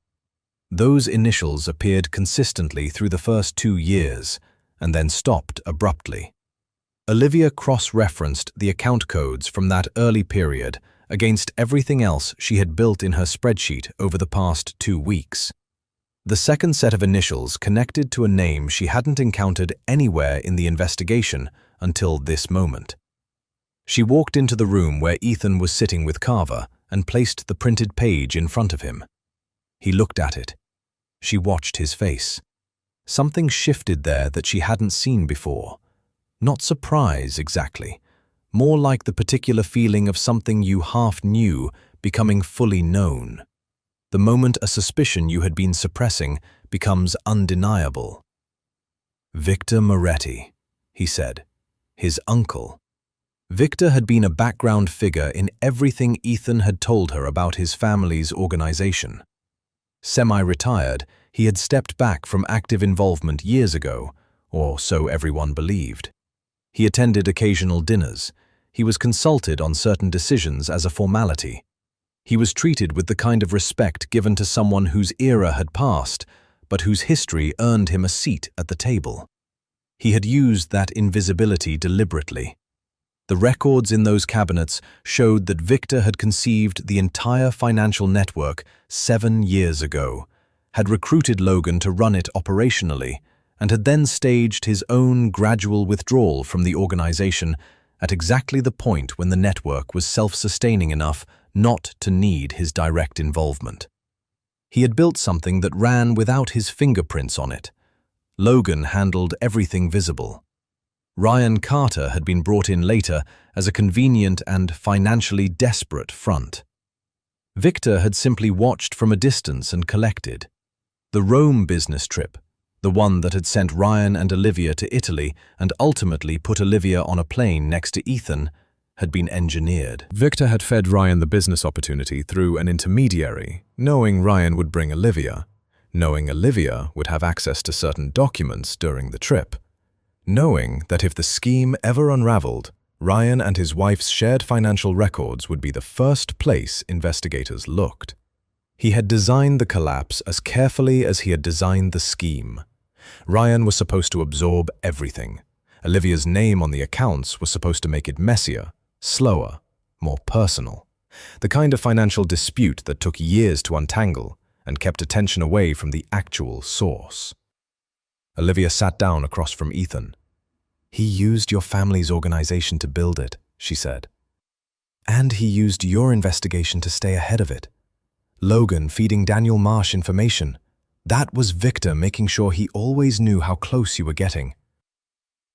Speaker 2: Those initials appeared consistently through the first 2 years and then stopped abruptly. Olivia cross-referenced the account codes from that early period
Speaker 1: against everything else she had built in her spreadsheet over the past 2 weeks. The second set of initials connected to a name she hadn't encountered anywhere in the investigation until this moment. She walked into the room where Ethan was sitting with Carver and placed the printed page in front of him. He looked at it. She watched his face. Something shifted there that she hadn't seen before. Not surprise, exactly. More like the particular feeling of something you half knew becoming fully known. The moment a suspicion you had been suppressing becomes undeniable. Victor Moretti, he said. His uncle. Victor had been a background figure in everything Ethan had told her about his family's organization. Semi-retired, he had stepped back from active involvement years ago, or so everyone believed. He attended occasional dinners. He was consulted on certain decisions as a formality. He was treated with the kind of respect given to someone whose era had passed, but whose history earned him a seat at the table. He had used that invisibility deliberately. The records in those cabinets showed that Victor had conceived the entire financial network 7 years ago, had recruited Logan to run it operationally, and had then staged his own gradual withdrawal from the organization at exactly the point when the network was self-sustaining enough not to need his direct involvement. He had built something that ran without his fingerprints on it. Logan handled everything visible. Ryan Carter had been brought in later as a convenient and financially desperate front. Victor had simply watched from a distance and collected. The Rome business trip, the one that had sent Ryan and Olivia to Italy and ultimately put Olivia on a plane next to Ethan, had been engineered.
Speaker 2: Victor had fed Ryan the business opportunity through an intermediary, knowing Ryan would bring Olivia, knowing Olivia would have access to certain documents during the trip, knowing that if the scheme ever unraveled, Ryan and his wife's shared financial records would be the first place investigators looked. He had designed the collapse as carefully as he had designed the scheme. Ryan was supposed to absorb everything. Olivia's name on the accounts was supposed to make it messier, slower, more personal. The kind of financial dispute that took years to untangle and kept attention away from the actual source. Olivia sat down across from Ethan. "He used your family's organization to build it," she said. "And he used your investigation to stay ahead of it. Logan feeding Daniel Marsh information. That was Victor making sure he always knew how close you were getting."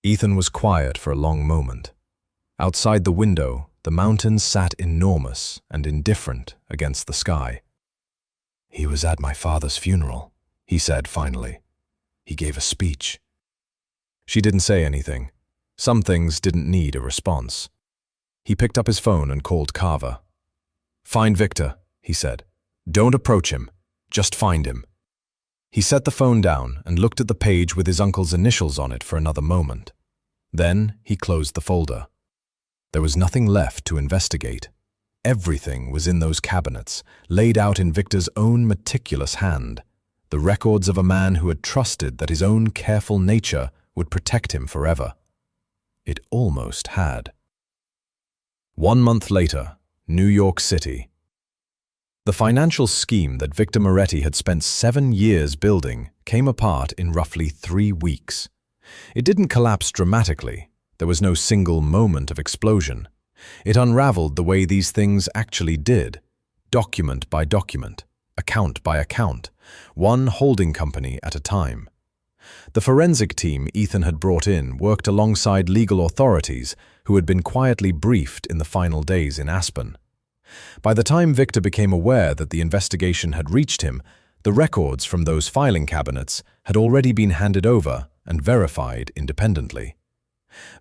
Speaker 2: Ethan was quiet for a long moment. Outside the window, the mountains sat enormous and indifferent against the sky. "He was at my father's funeral," he said finally. "He gave a speech." She didn't say anything. Some things didn't need a response. He picked up his phone and called Carver. "Find Victor," he said. "Don't approach him. Just find him." He set the phone down and looked at the page with his uncle's initials on it for another moment. Then he closed the folder. There was nothing left to investigate. Everything was in those cabinets, laid out in Victor's own meticulous hand, the records of a man who had trusted that his own careful nature would protect him forever. It almost had. 1 month later, New York City. The financial scheme that Victor Moretti had spent 7 years building came apart in roughly 3 weeks. It didn't collapse dramatically. There was no single moment of explosion. It unraveled the way these things actually did, document by document, account by account, one holding company at a time. The forensic team Ethan had brought in worked alongside legal authorities who had been quietly briefed in the final days in Aspen. By the time Victor became aware that the investigation had reached him, the records from those filing cabinets had already been handed over and verified independently.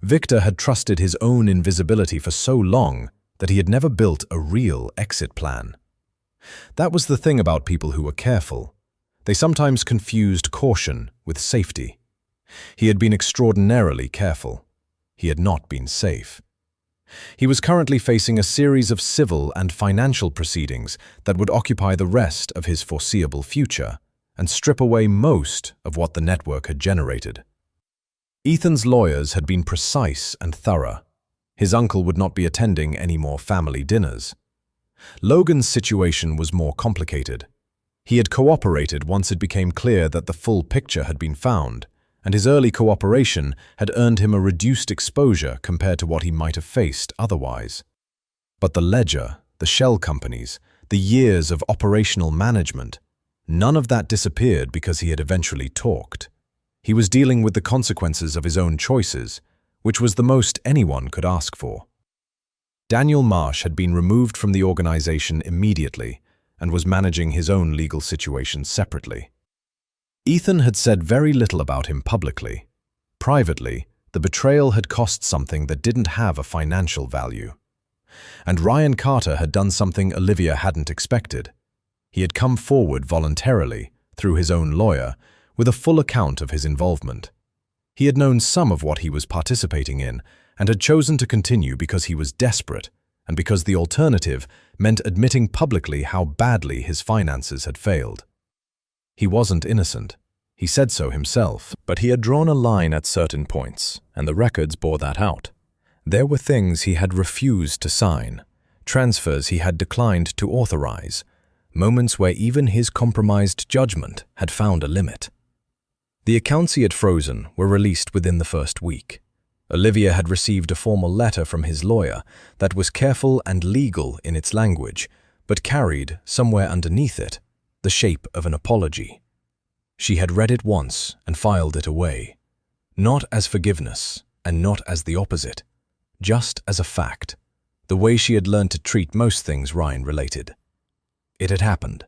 Speaker 2: Victor had trusted his own invisibility for so long that he had never built a real exit plan. That was the thing about people who were careful. They sometimes confused caution with safety. He had been extraordinarily careful. He had not been safe. He was currently facing a series of civil and financial proceedings that would occupy the rest of his foreseeable future and strip away most of what the network had generated. Ethan's lawyers had been precise and thorough. His uncle would not be attending any more family dinners.
Speaker 1: Logan's situation was more complicated. He had cooperated once it became clear that the full picture had been found, and his early cooperation had earned him a reduced exposure compared to what he might have faced otherwise. But the ledger, the shell companies, the years of operational management, none of that disappeared because he had eventually talked. He was dealing with the consequences of his own choices, which was the most anyone could ask for. Daniel Marsh had been removed from the organization immediately and was managing his own legal situation separately. Ethan had said very little about him publicly. Privately, the betrayal had cost something that didn't have a financial value. And Ryan Carter had done something Olivia hadn't expected. He had come forward voluntarily, through his own lawyer, with a full account of his involvement. He had known some of what he was participating in and had chosen to continue because he was desperate and because the alternative meant admitting publicly how badly his finances had failed. He wasn't innocent. He said so himself, but he had drawn a line at certain points, and the records bore that out. There were things he had refused to sign, transfers he had declined to authorize, moments where even his compromised judgment had found a limit. The accounts he had frozen were released within the first week. Olivia had received a formal letter from his lawyer that was careful and legal in its language, but carried, somewhere underneath it, the shape of an apology. She had read it once and filed it away, not as forgiveness and not as the opposite, just as a fact, the way she had learned to treat most things Ryan-related. It had happened.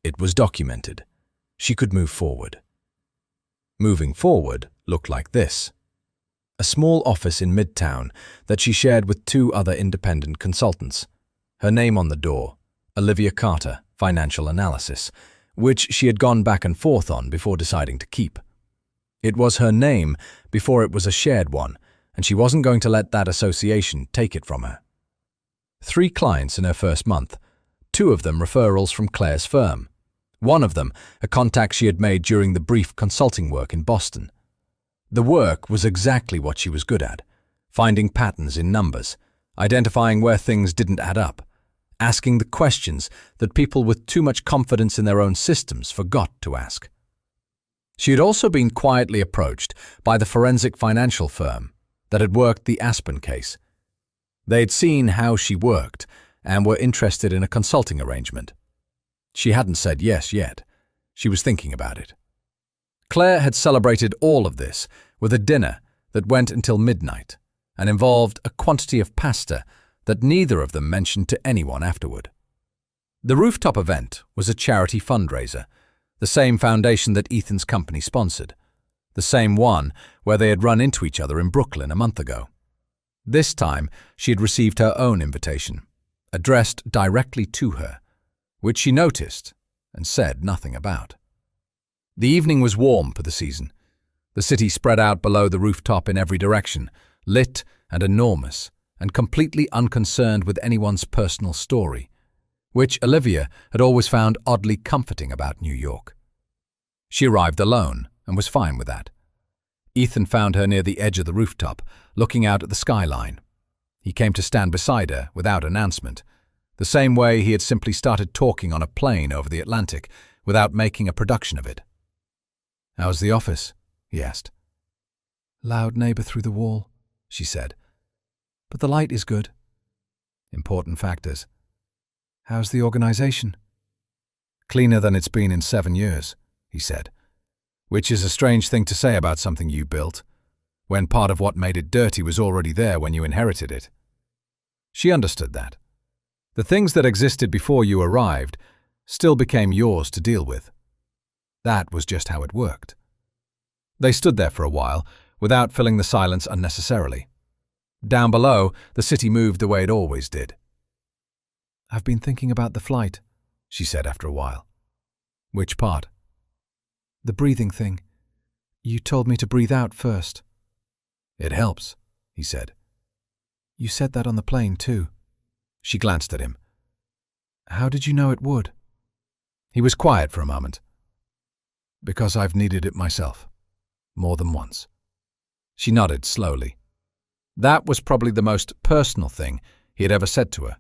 Speaker 1: It was documented. She could move forward. Moving forward looked like this. A small office in Midtown that she shared with 2 other independent consultants. Her name on the door, Olivia Carter, Financial Analysis, which she had gone back and forth on before deciding to keep. It was her name before it was a shared one, and she wasn't going to let that association take it from her. 3 clients in her first month, 2 of them referrals from Claire's firm. One of them, a contact she had made during the brief consulting work in Boston. The work was exactly what she was good at, finding patterns in numbers, identifying where things didn't add up, asking the questions that people with too much confidence in their own systems forgot to ask. She had also been quietly approached by the forensic financial firm that had worked the Aspen case. They had seen how she worked and were interested in a consulting arrangement. She hadn't said yes yet. She was thinking about it. Claire had celebrated all of this with a dinner that went until midnight and involved a quantity of pasta that neither of them mentioned to anyone afterward. The rooftop event was a charity fundraiser, the same foundation that Ethan's company sponsored, the same one where they had run into each other in Brooklyn a month ago. This time, she had received her own invitation, addressed directly to her, which she noticed and said nothing about. The evening was warm for the season. The city spread out below the rooftop in every direction, lit and enormous, and completely unconcerned with anyone's personal story, which Olivia had always found oddly comforting about New York. She arrived alone and was fine with that. Ethan found her near the edge of the rooftop, looking out at the skyline. He came to stand beside her without announcement, the same way he had simply started talking on a plane over the Atlantic without making a production of it. "How's the office?" he asked. "Loud neighbor through the wall," she said. "But the light is good." "Important factors." "How's the organization?" "Cleaner than it's been in 7 years," he said. "Which is a strange thing to say about something you built, when part of what made it dirty was already there when you inherited it." She understood that. The things that existed before you arrived still became yours to deal with. That was just how it worked. They stood there for a while, without filling the silence unnecessarily. Down below, the city moved the way it always did. "I've been thinking about the flight," she said after a while. "Which part?" "The breathing thing. You told me to breathe out first." "It helps," he said. "You said that on the plane, too." She glanced at him. "How did you know it would?" He was quiet for a moment. "Because I've needed it myself. More than once." She nodded slowly. That was probably the most personal thing he had ever said to her,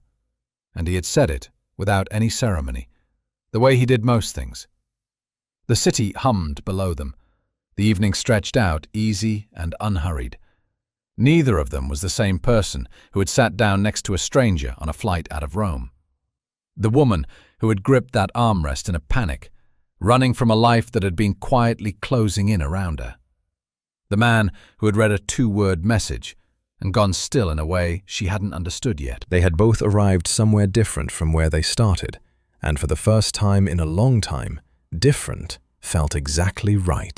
Speaker 1: and he had said it
Speaker 3: without any ceremony, the way he did most things. The city hummed below them. The evening stretched out, easy and unhurried. Neither of them was the same person who had sat down next to a stranger on a flight out of Rome. The woman who had gripped that armrest in a panic, running from a life that had been quietly closing in around her. The man who had read a 2-word message and gone still in a way she hadn't understood yet.
Speaker 1: They had both arrived somewhere different from where they started, and for the first time in a long time, different felt exactly right.